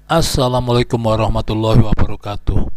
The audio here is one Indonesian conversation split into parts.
Assalamualaikum warahmatullahi wabarakatuh.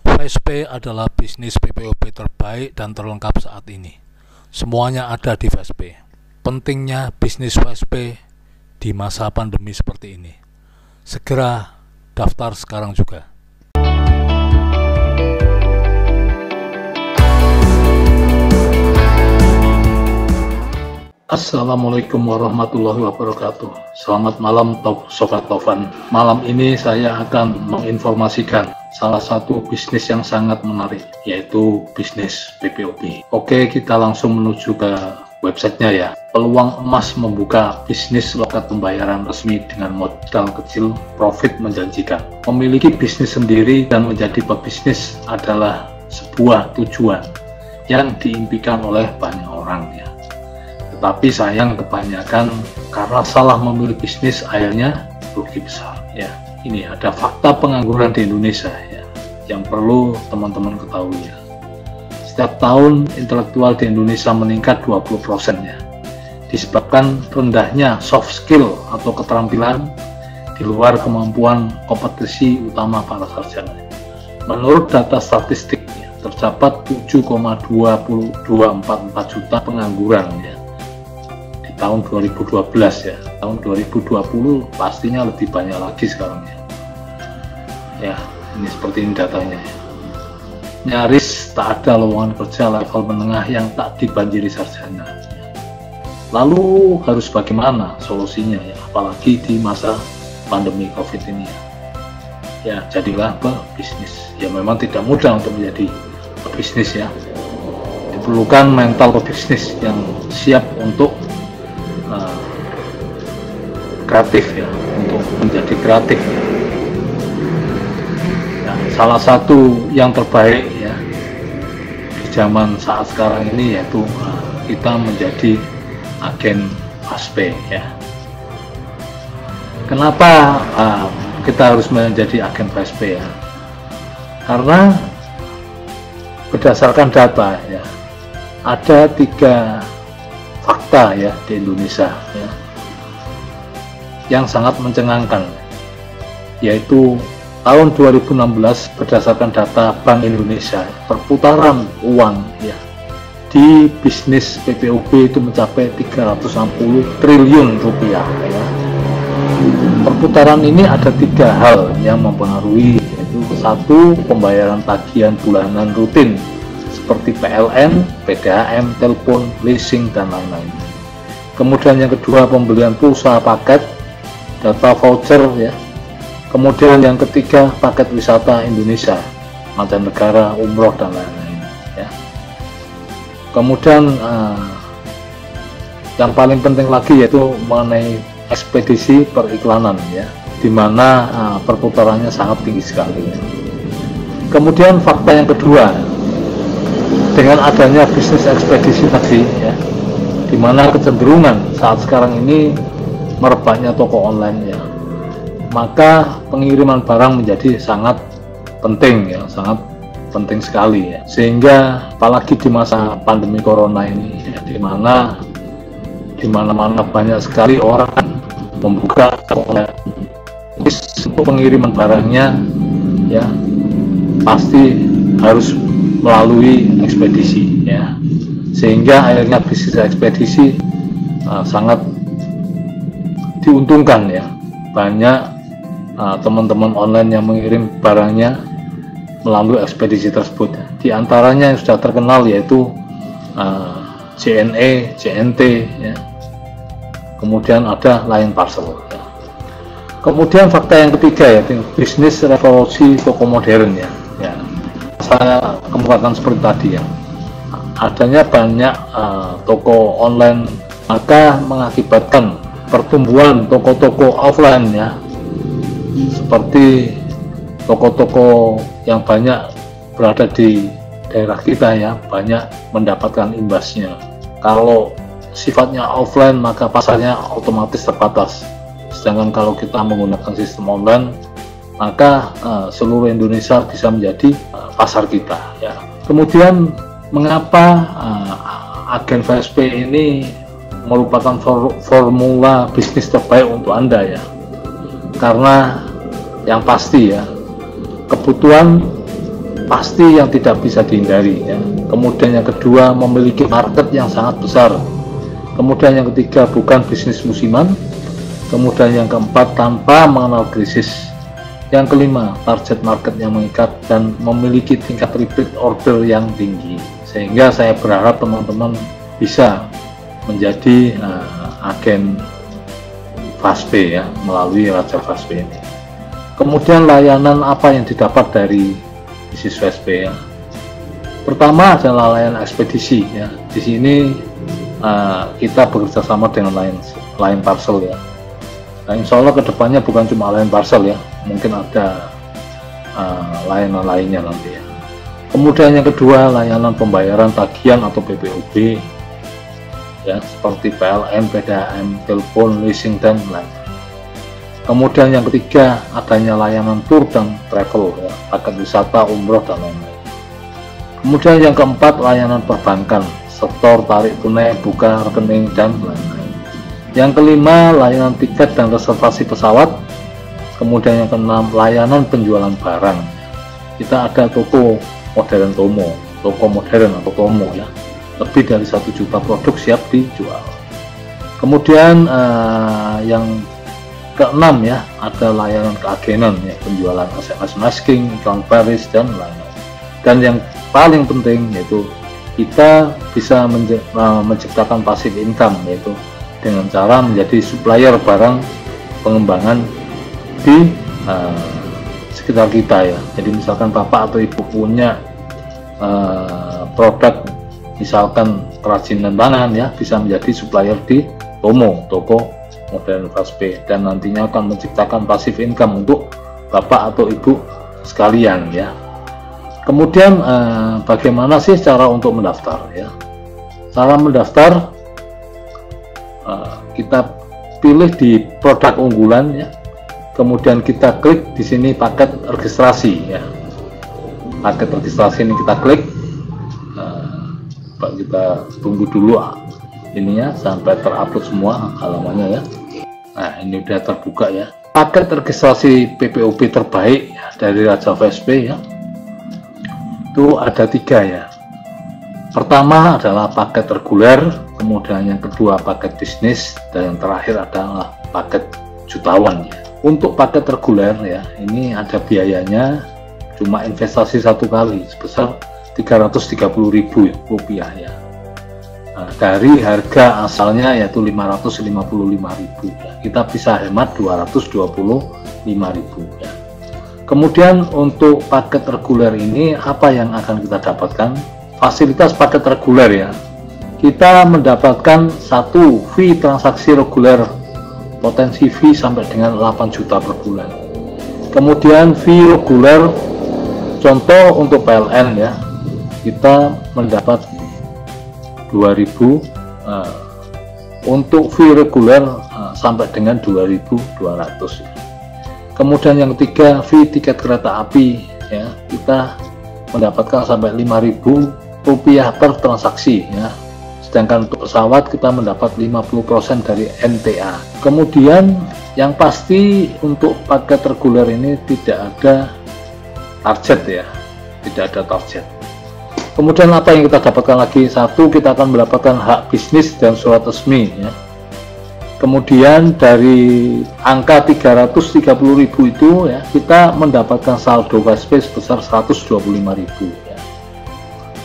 VSP adalah bisnis PPOP terbaik dan terlengkap saat ini. Semuanya ada di VSP. Pentingnya bisnis VSP di masa pandemi seperti ini. Segera daftar sekarang juga. Assalamualaikum warahmatullahi wabarakatuh. Selamat malam Sobat Tovan. Malam ini saya akan menginformasikan salah satu bisnis yang sangat menarik, yaitu bisnis PPOP. Oke, kita langsung menuju ke websitenya ya. Peluang emas membuka bisnis loket pembayaran resmi dengan modal kecil, profit menjanjikan. Memiliki bisnis sendiri dan menjadi pebisnis adalah sebuah tujuan yang diimpikan oleh banyak orang ya. Tetapi sayang kebanyakan karena salah memilih bisnis akhirnya rugi besar ya. Ini ada fakta pengangguran di Indonesia ya, yang perlu teman-teman ketahui ya. Setiap tahun intelektual di Indonesia meningkat 20% ya, disebabkan rendahnya soft skill atau keterampilan di luar kemampuan kompetisi utama para sarjana. Menurut data statistik ya, terdapat 7,2244 juta pengangguran ya tahun 2012 ya. Tahun 2020 pastinya lebih banyak lagi sekarang ya. Ya, ini seperti ini datanya ya. Nyaris tak ada lowongan kerja level menengah yang tak dibanjiri sarjana. Lalu harus bagaimana solusinya ya, apalagi di masa pandemi Covid ini ya. Ya, jadilah pebisnis. Ya memang tidak mudah untuk menjadi pebisnis ya. Diperlukan mental pebisnis yang siap untuk kreatif ya, untuk menjadi kreatif ya. Nah, salah satu yang terbaik ya di zaman saat sekarang ini yaitu kita menjadi agen VSP ya. Kenapa kita harus menjadi agen VSP ya? Karena berdasarkan data ya, ada 3 fakta ya di Indonesia ya, yang sangat mencengangkan, yaitu tahun 2016 berdasarkan data Bank Indonesia, perputaran uang ya di bisnis PPOP itu mencapai 360 triliun rupiah ya. Perputaran ini ada 3 hal yang mempengaruhi, yaitu 1, pembayaran tagihan bulanan rutin seperti PLN, PDAM, telepon, leasing dan lain-lain. Kemudian yang kedua, pembelian pulsa paket, data voucher ya. Kemudian yang ketiga, paket wisata Indonesia, mancanegara, umroh dan lain-lain ya. Kemudian yang paling penting lagi yaitu mengenai ekspedisi periklanan ya, dimana perputarannya sangat tinggi sekali ya. Kemudian fakta yang kedua, dengan adanya bisnis ekspedisi tadi ya, dimana kecenderungan saat sekarang ini merebaknya toko online ya, maka pengiriman barang menjadi sangat penting ya, sangat penting sekali ya. Sehingga apalagi di masa pandemi corona ini ya, di mana-mana banyak sekali orang membuka toko online, pengiriman barangnya ya pasti harus melalui ekspedisi ya, sehingga akhirnya bisnis ekspedisi sangat diuntungkan ya. Banyak teman-teman online yang mengirim barangnya melalui ekspedisi tersebut. Di antaranya yang sudah terkenal yaitu JNE, JNT ya. Kemudian ada Line Parcel ya. Kemudian fakta yang ketiga yaitu bisnis revolusi toko modern ya. Saya kemukakan seperti tadi ya, adanya banyak toko online maka mengakibatkan pertumbuhan toko-toko offline ya, seperti toko-toko yang banyak berada di daerah kita ya, banyak mendapatkan imbasnya. Kalau sifatnya offline maka pasarnya otomatis terbatas, sedangkan kalau kita menggunakan sistem online maka seluruh Indonesia bisa menjadi pasar kita ya. Kemudian mengapa agen VSP ini merupakan formula bisnis terbaik untuk Anda ya? Karena yang pasti ya, kebutuhan pasti yang tidak bisa dihindari ya. Kemudian yang kedua, memiliki market yang sangat besar. Kemudian yang ketiga, bukan bisnis musiman. Kemudian yang keempat, tanpa mengenal krisis. Yang kelima, target market yang mengikat dan memiliki tingkat repeat order yang tinggi. Sehingga saya berharap teman-teman bisa menjadi agen FastPay ya, melalui Raja FastPay ini. Kemudian layanan apa yang didapat dari bisnis FastPay ya? Pertama adalah layanan ekspedisi ya. Di sini kita bekerja sama dengan Line Parcel ya. Nah, insya Allah kedepannya bukan cuma Line Parcel ya, mungkin ada layanan lainnya nanti ya. Kemudian yang kedua, layanan pembayaran tagihan atau PPOB ya, seperti PLN, PDAM, telepon, leasing, dan lain. Kemudian yang ketiga, adanya layanan tour dan travel ya, paket wisata, umroh, dan lain-lain. Kemudian yang keempat, layanan perbankan, setor, tarik tunai, buka rekening, dan lain-lain. Yang kelima, layanan tiket dan reservasi pesawat. Kemudian yang keenam, layanan penjualan barang. Kita ada toko modern Tomo, toko modern atau Tomo ya. Lebih dari 1 juta produk siap dijual. Kemudian yang keenam ya, ada layanan keagenan ya, penjualan SMS masking, iklan baris, dan lain-lain. Dan yang paling penting yaitu kita bisa menciptakan passive income, yaitu dengan cara menjadi supplier barang pengembangan di sekitar kita ya. Jadi misalkan bapak atau ibu punya produk misalkan kerajinan tangan ya, bisa menjadi supplier di Tomo, toko modern FastPay, dan nantinya akan menciptakan passive income untuk bapak atau ibu sekalian ya. Kemudian bagaimana sih cara untuk mendaftar ya? Cara mendaftar, kita pilih di produk unggulan ya, kemudian kita klik di sini paket registrasi ya. Paket registrasi ini kita klik, kita tunggu dulu ininya sampai terupload semua halamannya ya. Nah, ini udah terbuka ya. Paket registrasi PPOB terbaik ya, dari Raja FastPay ya, itu ada 3 ya. Pertama adalah paket reguler, kemudian yang kedua paket bisnis, dan yang terakhir adalah paket jutawan ya. Untuk paket reguler ya, ini ada biayanya, cuma investasi 1 kali sebesar Rp330.000 ya. Nah, dari harga asalnya yaitu Rp555.000 ya. Kita bisa hemat Rp225.000 ya. Kemudian untuk paket reguler ini apa yang akan kita dapatkan? Fasilitas paket reguler ya, kita mendapatkan 1 fee transaksi reguler, potensi fee sampai dengan 8 juta per bulan. Kemudian fee reguler, contoh untuk PLN ya, kita mendapat 2.000, untuk fee reguler sampai dengan 2.200. Kemudian yang ketiga, fee tiket kereta api ya, kita mendapatkan sampai Rp5.000 per transaksi ya. Sedangkan untuk pesawat kita mendapat 50% dari NTA. Kemudian yang pasti untuk paket reguler ini tidak ada target ya, tidak ada target. Kemudian apa yang kita dapatkan lagi? 1, kita akan mendapatkan hak bisnis dan surat resmi ya. Kemudian dari angka 330.000 itu ya, kita mendapatkan saldo FastPay sebesar 125.000 ya.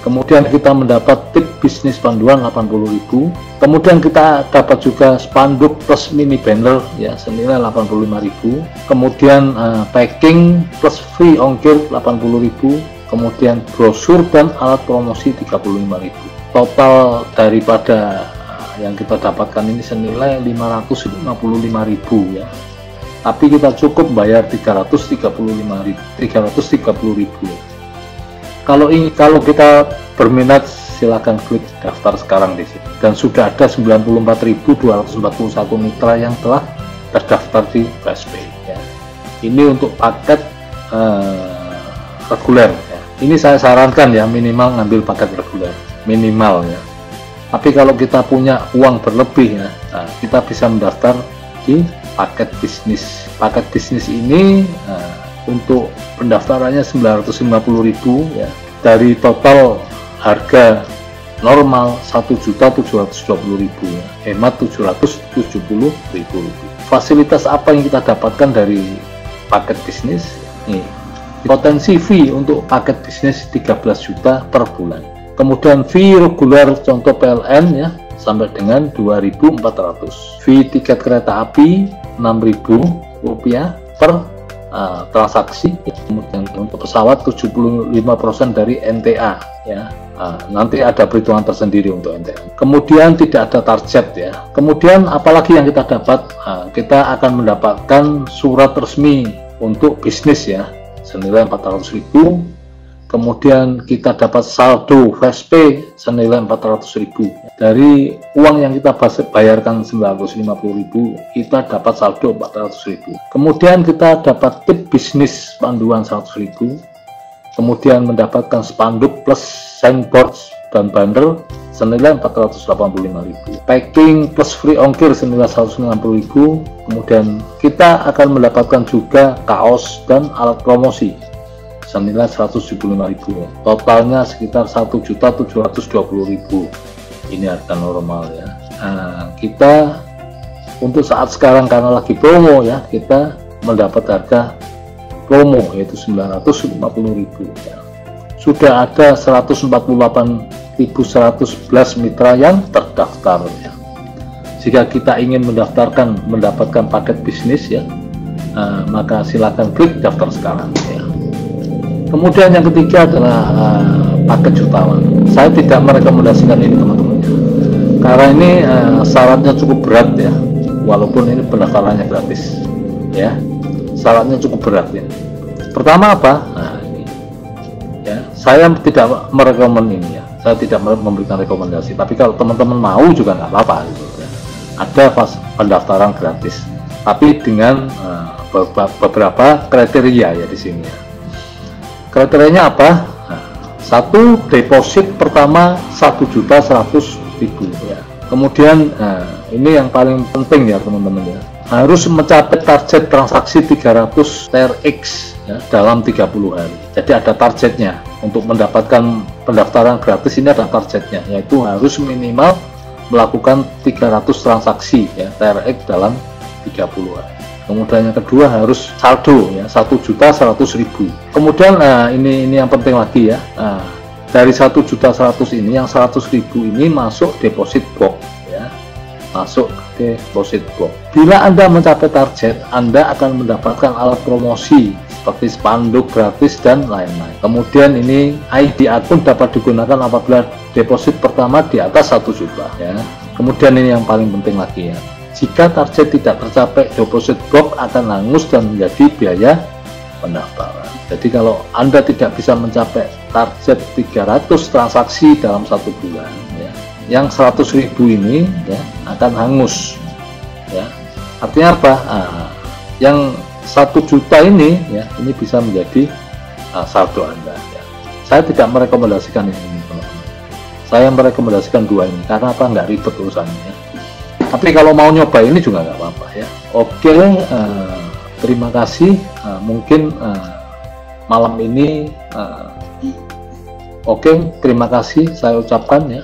Kemudian kita mendapat tip bisnis panduan 80.000. Kemudian kita dapat juga spanduk plus mini banner ya, senilai 85.000. Kemudian packing plus free ongkir 80.000. Kemudian brosur dan alat promosi 35.000. Total daripada yang kita dapatkan ini senilai 555.000 ya. Tapi kita cukup bayar 330.000. Kalau kita berminat, silahkan klik daftar sekarang di sini. Dan sudah ada 94.241 mitra yang telah terdaftar di FastPay ya. Ini untuk paket reguler ya. Ini saya sarankan ya, minimal ngambil paket reguler minimal ya. Tapi kalau kita punya uang berlebih ya, kita bisa mendaftar di paket bisnis. Paket bisnis ini untuk pendaftarannya 950.000 ya, dari total harga normal 1.720.000 ya, hemat 770.000. Fasilitas apa yang kita dapatkan dari paket bisnis? Nih, potensi fee untuk paket bisnis 13 juta per bulan. Kemudian fee reguler contoh PLN ya sampai dengan 2.400. Fee tiket kereta api 6.000 rupiah per transaksi. Kemudian untuk pesawat 75% dari NTA ya. Nanti ada perhitungan tersendiri untuk NTA. Kemudian tidak ada target ya. Kemudian apalagi yang kita dapat? Kita akan mendapatkan surat resmi untuk bisnis ya senilai 400.000. Kemudian kita dapat saldo flash pay senilai 400.000. Dari uang yang kita bayarkan 950.000, kita dapat saldo 400.000. Kemudian kita dapat tip bisnis panduan 100.000. Kemudian mendapatkan spanduk plus signboards dan banner senilai 485.000. Packing plus free ongkir senilai 190.000. Kemudian kita akan mendapatkan juga kaos dan alat promosi senilai 175.000. Totalnya sekitar 1.720.000. Ini harga normal ya. Kita untuk saat sekarang karena lagi promo ya, kita mendapat harga promo yaitu 950.000 ya. Sudah ada 148.111 mitra yang terdaftar ya. Jika kita ingin mendapatkan paket bisnis ya, maka silakan klik daftar sekarang ya. Kemudian yang ketiga adalah paket jutawan. Saya tidak merekomendasikan ini teman-teman ya, karena ini syaratnya cukup berat ya, walaupun ini pendaftarannya gratis ya. Syaratnya cukup berat ya. Pertama apa? Ini ya, saya tidak merekomend ini ya. Saya tidak memberikan rekomendasi. Tapi kalau teman-teman mau juga nggak apa-apa gitu ya. Ada pendaftaran gratis, tapi dengan beberapa kriteria ya di sini ya. Kriterianya apa? Satu, deposit pertama 1.100.000 ya. Kemudian ini yang paling penting ya teman-teman ya, harus mencapai target transaksi 300 TRX ya, dalam 30 hari. Jadi ada targetnya untuk mendapatkan pendaftaran gratis. Ini ada targetnya, yaitu harus minimal melakukan 300 transaksi ya, TRX dalam 30 hari. Kemudian yang kedua harus saldo ya 1.100.000. Kemudian ini yang penting lagi ya, dari 1.100.000 ini yang 100.000 ini masuk deposit box ya, masuk deposit box. Bila Anda mencapai target, Anda akan mendapatkan alat promosi seperti spanduk gratis dan lain-lain. Kemudian ini ID akun dapat digunakan apabila deposit pertama di atas 1 juta ya. Kemudian ini yang paling penting lagi ya, jika target tidak tercapai, deposit box akan hangus dan menjadi biaya pendaftaran. Jadi kalau Anda tidak bisa mencapai target 300 transaksi dalam 1 bulan ya, yang 100.000 ini ya akan hangus ya. Artinya apa? Yang 1 juta ini ya, ini bisa menjadi saldo Anda ya. Saya tidak merekomendasikan ini teman-teman. Saya merekomendasikan dua ini karena apa? Nggak ribet urusannya ya. Tapi kalau mau nyoba ini juga nggak apa-apa ya. Oke, terima kasih. Mungkin malam ini oke, terima kasih saya ucapkan ya.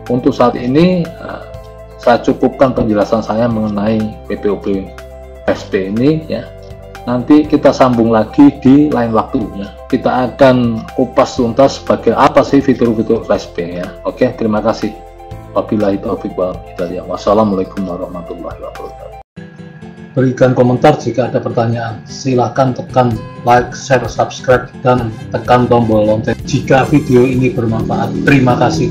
Untuk saat ini saya cukupkan penjelasan saya mengenai PPOP SP ini ya. Nanti kita sambung lagi di lain waktu ya. Kita akan kupas tuntas sebagai apa sih fitur-fitur SP ya. Oke, terima kasih. Wabillahi taufiq wal hidayah. Wassalamualaikum warahmatullahi wabarakatuh. Berikan komentar jika ada pertanyaan. Silakan tekan like, share, subscribe, dan tekan tombol lonceng jika video ini bermanfaat. Terima kasih.